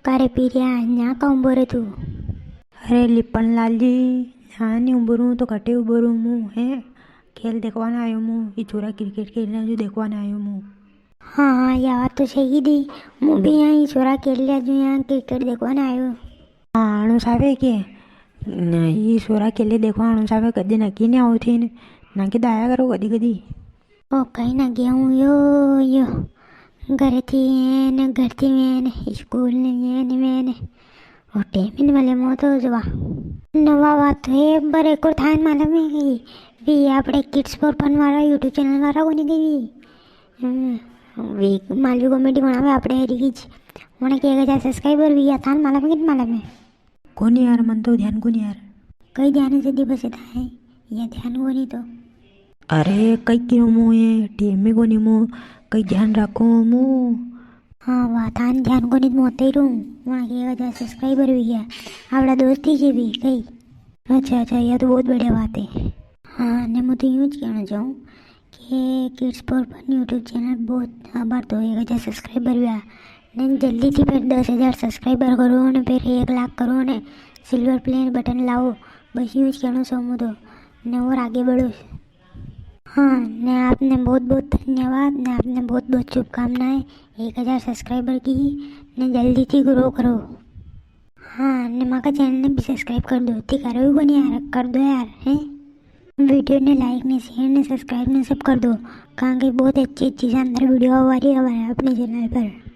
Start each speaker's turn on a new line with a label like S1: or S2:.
S1: कारे पीरिया यहाँ का उम्र है तू?
S2: अरे लिपन लाल जी, यहाँ नहीं उभरूँ तो कटे उभरूँ मुँह है। खेल देखवाना आयो मुँह, ये छोरा क्रिकेट खेलना जो देखवाना आयो मुँह।
S1: हाँ हाँ, यह बात तो सही दी। मैं भी यहाँ ही छोरा खेल लिया जो यहाँ क्रिकेट देखवाना आयो।
S2: हाँ अणु सावे के ये छोरा खेले देखवा अणु सावे कदी नक्की नहीं आवती ने नक्की दाया करो कदी कदी।
S1: ओ कहीं ना गया हूँ यो घर थी ने घर थी मैंने स्कूल ने मैंने और टेमिन वाले मो तो जवा नवा बात है पर एक और थान मालूम है कि भी આપણે કિડ્સ ફોર ફન વાળા યુટ્યુબ ચેનલ વાળા કોની ગઈ વી માલવી કોમેડી બનાવે આપણે હરી ગઈ મને કે 1000 સબસ્ક્રાઇબર વી થાન માलूम है कि मालूम है?
S2: कौन यार मन तो ध्यान कौन यार?
S1: कई ध्यान से दिवस था ये ध्यान को नहीं तो
S2: अरे कई क्यों मुँह है टीम में कोनी मुँह कई ध्यान रखो मुँह।
S1: हाँ वाह थान ध्यान को नहीं मोते ही रहूँ वहाँ के 1000 सब्सक्राइबर भी गया आपड़ा दोस्ती से भी कई। अच्छा यह तो बहुत बढ़िया बात है। हाँ ने मैं तो यूँ ज कहना चाहूँ कि kids for fun YouTube channel बहुत आभार तो 1000 सब्सक्राइबर भी आ ने जल्दी थी फिर 10,000 सब्सक्राइबर करो ने फिर 1 लाख करो ने सिल्वर प्ले बटन लाओ बस यूँ ज कहना चाहूँ तो ने और आगे बढ़ो। हाँ ने आपने बहुत बहुत धन्यवाद ने आपने बहुत बहुत शुभकामनाएं 1000 सब्सक्राइबर की ने जल्दी थी ग्रो करो। हाँ ने माँ का चैनल ने भी सब्सक्राइब कर दो ठीक है बनी यार कर दो यार हैं वीडियो ने लाइक ने शेयर ने सब्सक्राइब ने सब कर दो कहाँ की बहुत अच्छी शानदार वीडियो आ रही है अपने चैनल पर।